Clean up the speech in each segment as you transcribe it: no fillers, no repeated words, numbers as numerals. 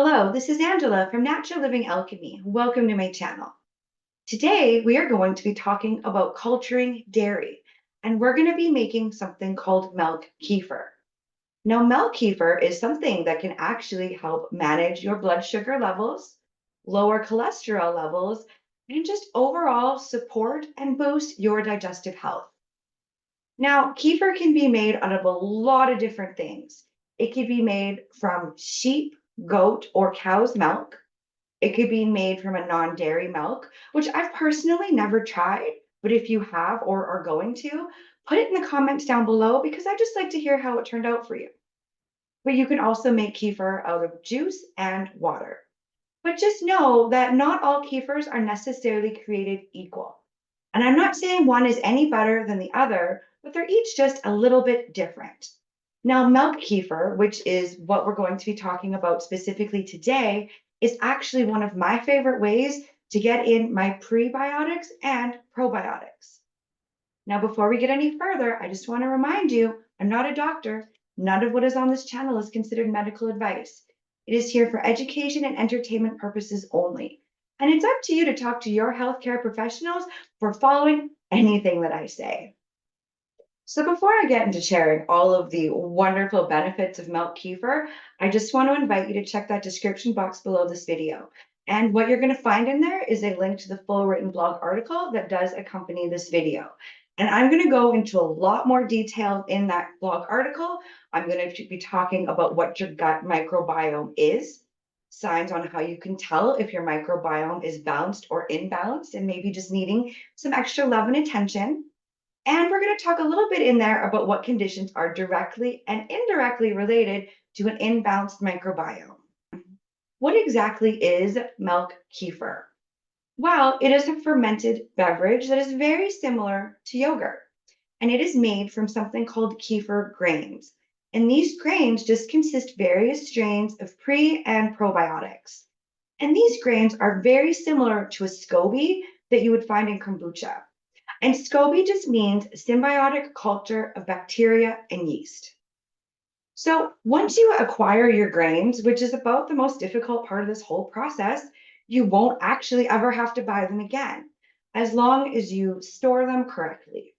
Hello, this is Angela from Natural Living Alchemy. Welcome to my channel. Today, we are going to be talking about culturing dairy, and we're going to be making something called milk kefir. Now, milk kefir is something that can actually help manage your blood sugar levels, lower cholesterol levels, and just overall support and boost your digestive health. Now, kefir can be made out of a lot of different things. It could be made from sheep, goat, or cow's milk. It could be made from a non-dairy milk, which I've personally never tried, but if you have or are going to, put it in the comments down below because I just like to hear how it turned out for you. But you can also make kefir out of juice and water. But just know that not all kefirs are necessarily created equal. And I'm not saying one is any better than the other, but they're each just a little bit different. Now, milk kefir, which is what we're going to be talking about specifically today, is actually one of my favorite ways to get in my prebiotics and probiotics. Now, before we get any further, I just want to remind you, I'm not a doctor. None of what is on this channel is considered medical advice. It is here for education and entertainment purposes only. And it's up to you to talk to your healthcare professionals for following anything that I say. So before I get into sharing all of the wonderful benefits of milk kefir, I just want to invite you to check that description box below this video. And what you're going to find in there is a link to the full written blog article that does accompany this video. And I'm going to go into a lot more detail in that blog article. I'm going to be talking about what your gut microbiome is, signs on how you can tell if your microbiome is balanced or imbalanced and maybe just needing some extra love and attention. And we're going to talk a little bit in there about what conditions are directly and indirectly related to an imbalanced microbiome. What exactly is milk kefir? Well, it is a fermented beverage that is very similar to yogurt, and it is made from something called kefir grains. And these grains just consist various strains of pre and probiotics. And these grains are very similar to a SCOBY that you would find in kombucha. And SCOBY just means symbiotic culture of bacteria and yeast. So once you acquire your grains, which is about the most difficult part of this whole process, you won't actually ever have to buy them again, as long as you store them correctly.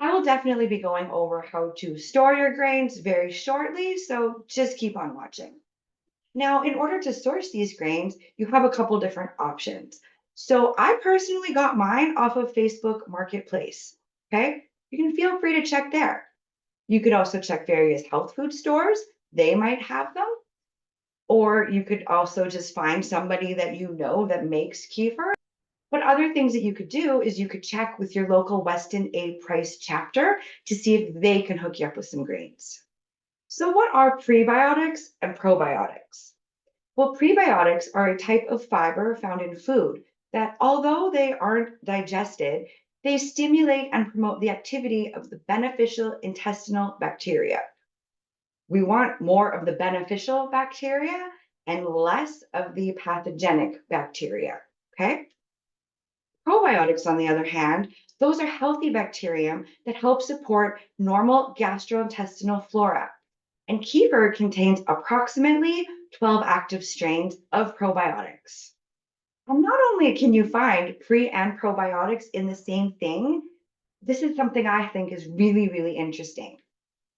I will definitely be going over how to store your grains very shortly, so just keep on watching. Now, in order to source these grains, you have a couple different options. So I personally got mine off of Facebook Marketplace. Okay, you can feel free to check there. You could also check various health food stores, they might have them. Or you could also just find somebody that you know that makes kefir. But other things that you could do is you could check with your local Weston A Price chapter to see if they can hook you up with some grains. So, what are prebiotics and probiotics? Well, prebiotics are a type of fiber found in food that, although they aren't digested, they stimulate and promote the activity of the beneficial intestinal bacteria. We want more of the beneficial bacteria and less of the pathogenic bacteria. Okay? Probiotics, on the other hand, those are healthy bacteria that help support normal gastrointestinal flora. And kefir contains approximately 12 active strains of probiotics. And not only can you find pre and probiotics in the same thing, this is something I think is really, really interesting.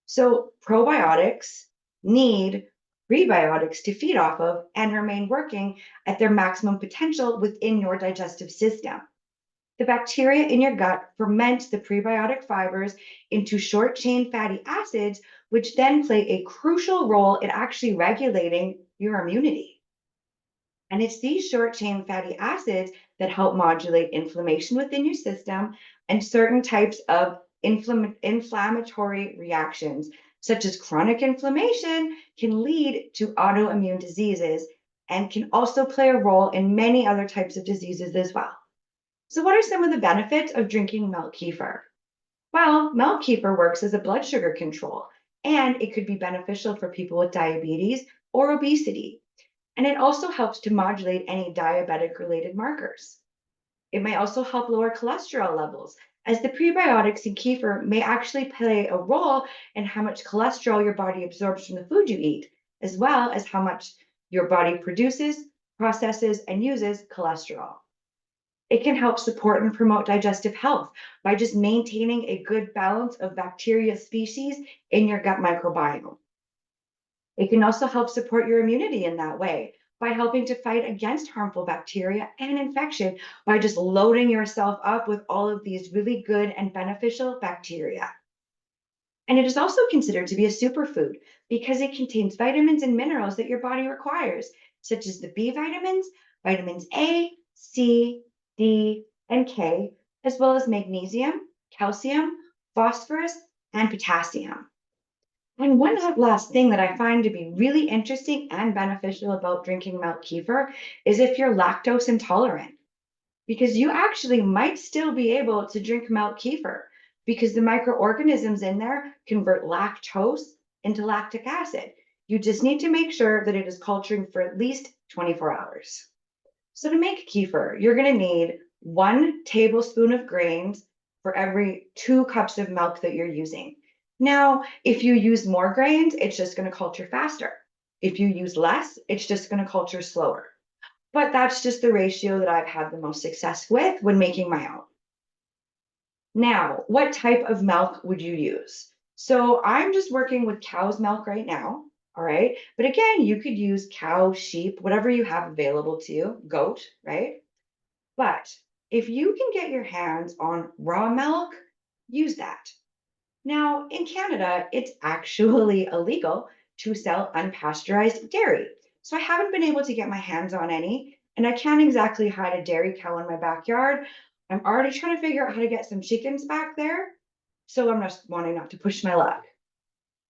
So, probiotics need prebiotics to feed off of and remain working at their maximum potential within your digestive system. The bacteria in your gut ferment the prebiotic fibers into short chain fatty acids, which then play a crucial role in actually regulating your immunity. And it's these short chain fatty acids that help modulate inflammation within your system and certain types of inflammatory reactions, such as chronic inflammation, can lead to autoimmune diseases and can also play a role in many other types of diseases as well. So, what are some of the benefits of drinking milk kefir? Well, milk kefir works as a blood sugar control, and it could be beneficial for people with diabetes or obesity. And it also helps to modulate any diabetic related markers. It may also help lower cholesterol levels, as the prebiotics in kefir may actually play a role in how much cholesterol your body absorbs from the food you eat, as well as how much Your body produces, processes, and uses cholesterol. It can help support and promote digestive health by just maintaining a good balance of bacteria species in your gut microbiome. It can also help support your immunity in that way by helping to fight against harmful bacteria and infection by just loading yourself up with all of these really good and beneficial bacteria. And it is also considered to be a superfood because it contains vitamins and minerals that your body requires, such as the B vitamins, vitamins A, C, D, and K, as well as magnesium, calcium, phosphorus, and potassium. And one last thing that I find to be really interesting and beneficial about drinking milk kefir is if you're lactose intolerant, because you actually might still be able to drink milk kefir because the microorganisms in there convert lactose into lactic acid. You just need to make sure that it is culturing for at least 24 hours. So to make kefir, you're going to need 1 tablespoon of grains for every 2 cups of milk that you're using. Now, if you use more grains, it's just going to culture faster. If you use less, it's just going to culture slower. But that's just the ratio that I've had the most success with when making my own. Now, what type of milk would you use? So I'm just working with cow's milk right now. All right. But again, you could use cow, sheep, whatever you have available to you, goat, right? But if you can get your hands on raw milk, use that. Now, in Canada, it's actually illegal to sell unpasteurized dairy. So I haven't been able to get my hands on any, and I can't exactly hide a dairy cow in my backyard. I'm already trying to figure out how to get some chickens back there. So I'm just wanting not to push my luck.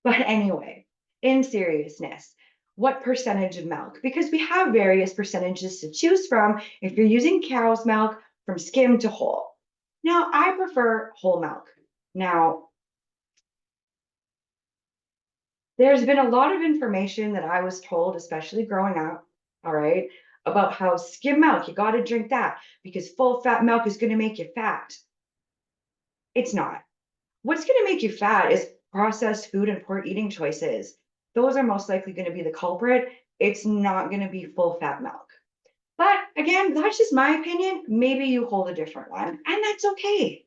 But anyway, in seriousness, what percentage of milk? Because we have various percentages to choose from if you're using cow's milk from skim to whole. Now, I prefer whole milk. Now, there's been a lot of information that I was told, especially growing up, all right, about how skim milk, you got to drink that because full fat milk is going to make you fat. It's not. What's going to make you fat is processed food and poor eating choices. Those are most likely going to be the culprit. It's not going to be full fat milk. But again, that's just my opinion. Maybe you hold a different one, and that's okay.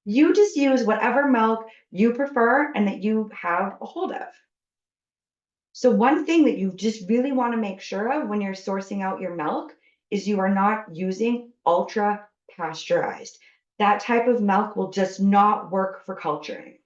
You just use whatever milk you prefer and that you have a hold of. So one thing that you just really want to make sure of when you're sourcing out your milk is you are not using ultra pasteurized. That type of milk will just not work for culturing.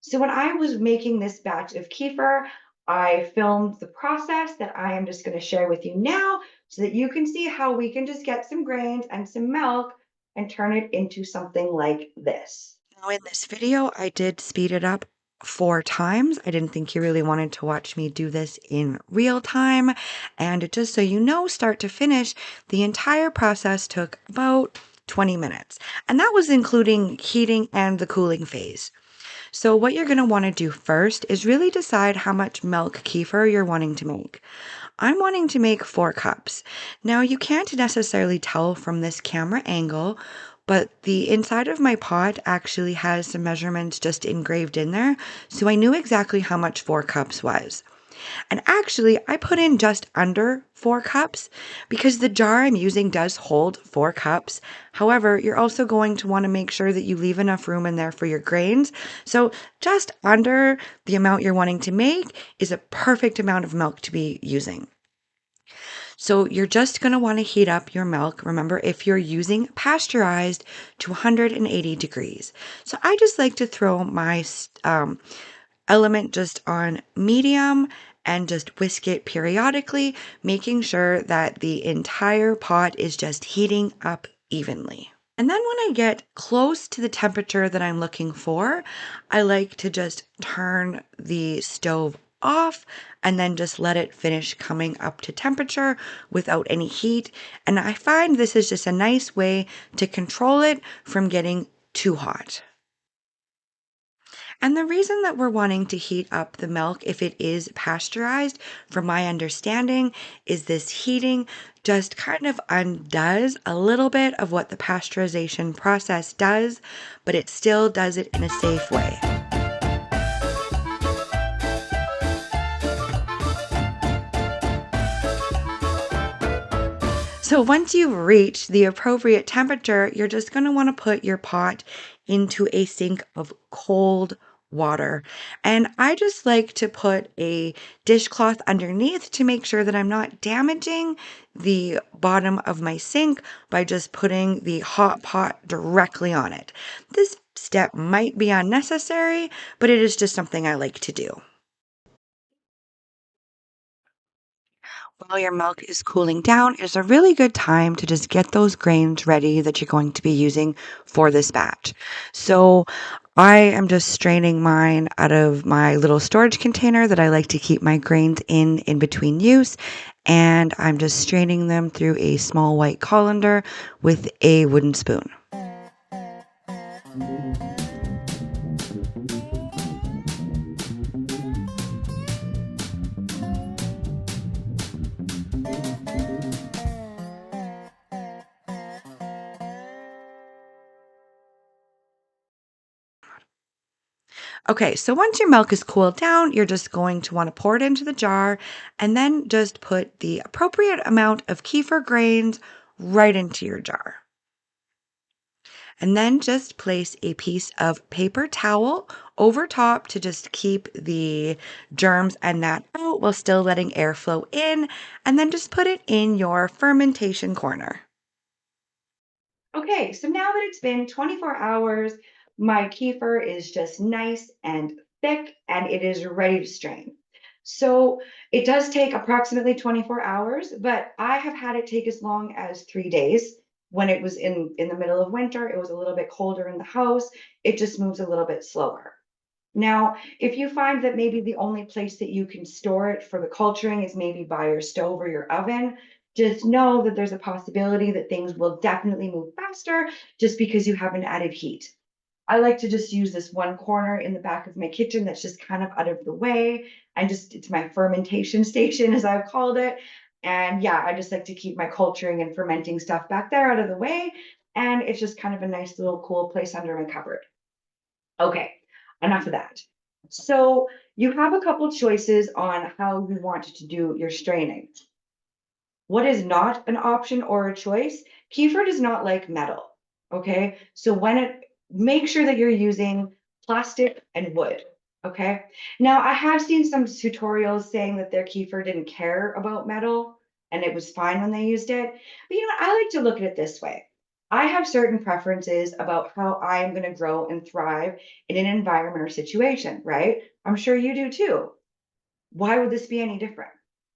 So when I was making this batch of kefir, I filmed the process that I am just going to share with you now so that you can see how we can just get some grains and some milk and turn it into something like this. Now in this video, I did speed it up 4 times. I didn't think you really wanted to watch me do this in real time. And just so you know, start to finish, the entire process took about 20 minutes. And that was including heating and the cooling phase. So what you're going to want to do first is really decide how much milk kefir you're wanting to make. I'm wanting to make 4 cups. Now you can't necessarily tell from this camera angle, but the inside of my pot actually has some measurements just engraved in there, so I knew exactly how much 4 cups was. And actually, I put in just under 4 cups because the jar I'm using does hold 4 cups. However, you're also going to want to make sure that you leave enough room in there for your grains. So just under the amount you're wanting to make is a perfect amount of milk to be using. So you're just going to want to heat up your milk. Remember, if you're using pasteurized, to 180 degrees. So I just like to throw my element just on medium and just whisk it periodically, making sure that the entire pot is just heating up evenly. And then when I get close to the temperature that I'm looking for, I like to just turn the stove off and then just let it finish coming up to temperature without any heat. And I find this is just a nice way to control it from getting too hot. And the reason that we're wanting to heat up the milk if it is pasteurized, from my understanding, is this heating just kind of undoes a little bit of what the pasteurization process does, but it still does it in a safe way. So once you've reached the appropriate temperature, you're just going to want to put your pot into a sink of cold water. And I just like to put a dishcloth underneath to make sure that I'm not damaging the bottom of my sink by just putting the hot pot directly on it. This step might be unnecessary, but it is just something I like to do. While your milk is cooling down is a really good time to just get those grains ready that you're going to be using for this batch. So I am just straining mine out of my little storage container that I like to keep my grains in between use. And I'm just straining them through a small white colander with a wooden spoon. Okay, so once your milk is cooled down, you're just going to want to pour it into the jar and then just put the appropriate amount of kefir grains right into your jar. And then just place a piece of paper towel over top to just keep the germs and that out while still letting air flow in. And then just put it in your fermentation corner. Okay, so now that it's been 24 hours, my kefir is just nice and thick and it is ready to strain. So it does take approximately 24 hours, but I have had it take as long as 3 days. When it was in the middle of winter, it was a little bit colder in the house. It just moves a little bit slower. Now, if you find that maybe the only place that you can store it for the culturing is maybe by your stove or your oven, just know that there's a possibility that things will definitely move faster just because you haven't added heat. I like to just use this one corner in the back of my kitchen that's just kind of out of the way. And just, it's my fermentation station, as I've called it. And yeah, I just like to keep my culturing and fermenting stuff back there out of the way. And it's just kind of a nice little cool place under my cupboard. Okay, enough of that. So you have a couple choices on how you want to do your straining. What is not an option or a choice? Kefir does not like metal. Okay, so make sure that you're using plastic and wood. Okay, now I have seen some tutorials saying that their kefir didn't care about metal and it was fine when they used it. But you know what? I like to look at it this way. I have certain preferences about how I am going to grow and thrive in an environment or situation, right? I'm sure you do too. Why would this be any different?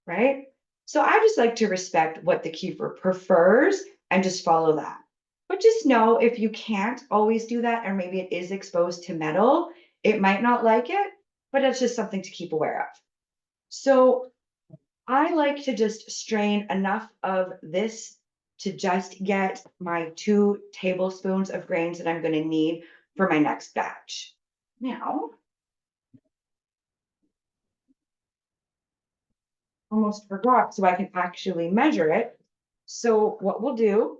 Right? So I just like to respect what the keeper prefers and just follow that. But just know if you can't always do that, or maybe it is exposed to metal, it might not like it, but it's just something to keep aware of. So I like to just strain enough of this to just get my 2 tablespoons of grains that I'm going to need for my next batch. Now, almost forgot, so I can actually measure it. So what we'll do,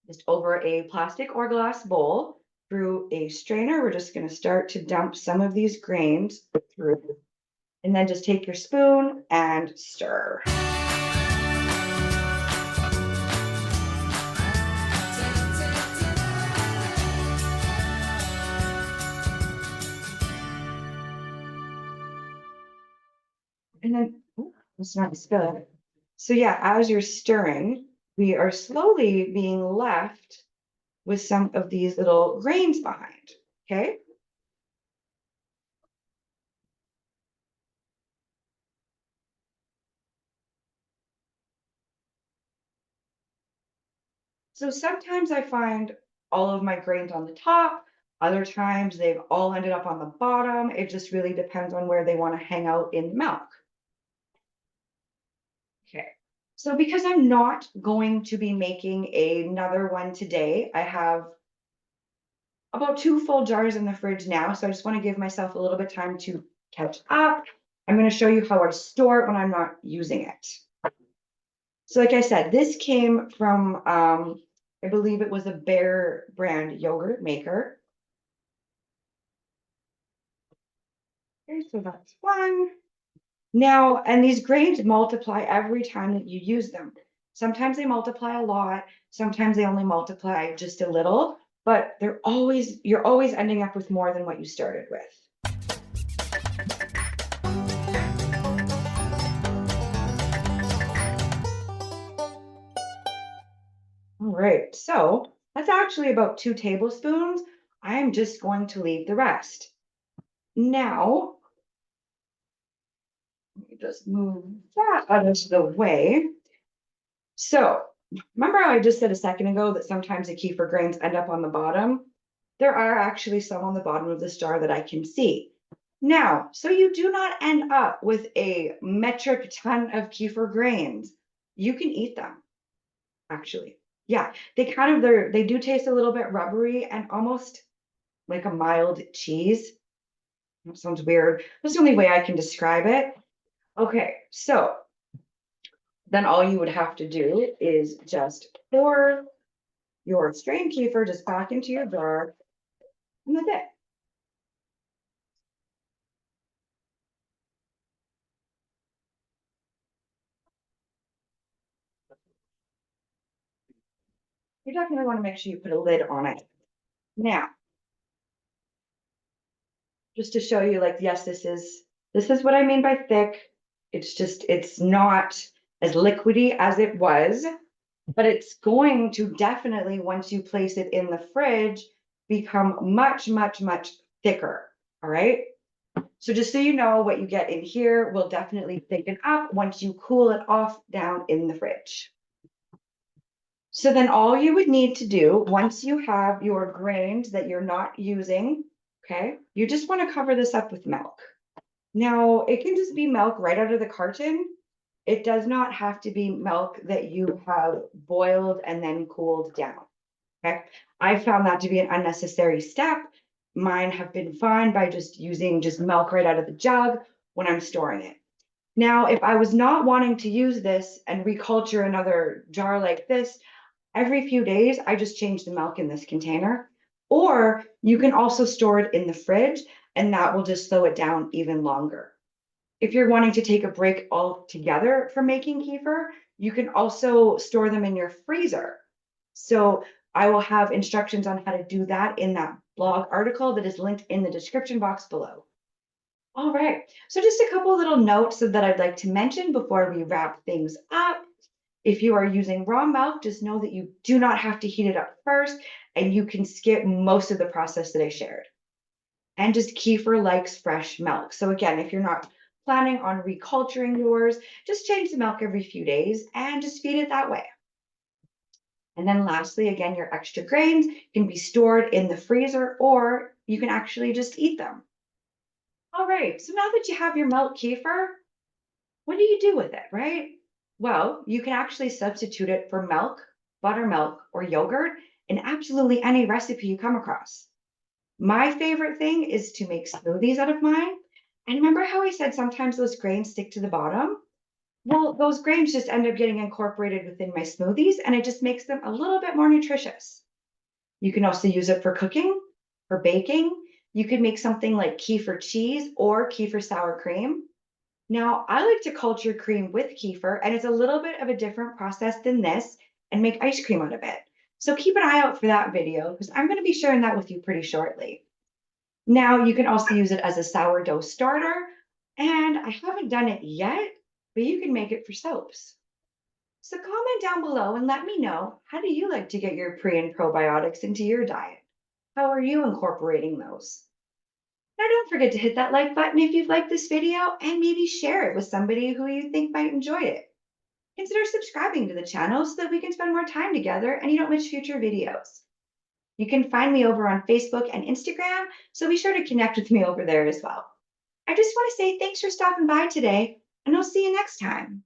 just over a plastic or glass bowl through a strainer, we're just going to start to dump some of these grains through, and then just take your spoon and stir. And then, ooh, it's not spilled. So yeah, as you're stirring, we are slowly being left with some of these little grains behind. Okay. So sometimes I find all of my grains on the top. Other times they've all ended up on the bottom. It just really depends on where they want to hang out in the milk. Okay. So because I'm not going to be making another one today, I have about 2 full jars in the fridge now. So I just want to give myself a little bit time to catch up. I'm going to show you how I store it when I'm not using it. So like I said, this came from, I believe it was a Bear brand yogurt maker. Okay, so that's one. Now, and these grains multiply every time that you use them. Sometimes they multiply a lot, sometimes they only multiply just a little, but you're always ending up with more than what you started with. All right, so that's actually about 2 tablespoons. I'm just going to leave the rest. Now, let me just move that out of the way. So, remember how I just said a second ago that sometimes the kefir grains end up on the bottom? There are actually some on the bottom of this jar that I can see. Now, so you do not end up with a metric ton of kefir grains. You can eat them, actually. Yeah, they do taste a little bit rubbery and almost like a mild cheese. That sounds weird. That's the only way I can describe it. Okay, so then all you would have to do is just pour your strained kefir just back into your jar, and that's it. You definitely want to make sure you put a lid on it. Now, just to show you, like, yes, this is what I mean by thick. It's not as liquidy as it was, but it's going to definitely, once you place it in the fridge, become much, much, much thicker. All right. So just so you know, what you get in here will definitely thicken up once you cool it off down in the fridge. So then all you would need to do once you have your grains that you're not using, okay, you just want to cover this up with milk. Now, it can just be milk right out of the carton. It does not have to be milk that you have boiled and then cooled down. Okay. I found that to be an unnecessary step. Mine have been fine by just using just milk right out of the jug when I'm storing it. Now, if I was not wanting to use this and reculture another jar like this, every few days, I just change the milk in this container. Or you can also store it in the fridge, and that will just slow it down even longer. If you're wanting to take a break altogether from making kefir, you can also store them in your freezer. So I will have instructions on how to do that in that blog article that is linked in the description box below. All right, so just a couple little notes that I'd like to mention before we wrap things up. If you are using raw milk, just know that you do not have to heat it up first, and you can skip most of the process that I shared. And just kefir likes fresh milk. So again, if you're not planning on reculturing yours, just change the milk every few days and just feed it that way. And then lastly, again, your extra grains can be stored in the freezer, or you can actually just eat them. All right, so now that you have your milk kefir, what do you do with it, right? Well, you can actually substitute it for milk, buttermilk, or yogurt in absolutely any recipe you come across. My favorite thing is to make smoothies out of mine. And remember how I said sometimes those grains stick to the bottom? Well, those grains just end up getting incorporated within my smoothies, and it just makes them a little bit more nutritious. You can also use it for cooking, for baking. You could make something like kefir cheese or kefir sour cream. Now, I like to culture cream with kefir, and it's a little bit of a different process than this, and make ice cream out of it. So keep an eye out for that video because I'm going to be sharing that with you pretty shortly. Now, you can also use it as a sourdough starter, and I haven't done it yet, but you can make it for soaps. So comment down below and let me know, how do you like to get your pre and probiotics into your diet? How are you incorporating those? Now, don't forget to hit that like button if you've liked this video, and maybe share it with somebody who you think might enjoy it. Consider subscribing to the channel so that we can spend more time together and you don't miss future videos. You can find me over on Facebook and Instagram, so be sure to connect with me over there as well. I just want to say thanks for stopping by today, and I'll see you next time.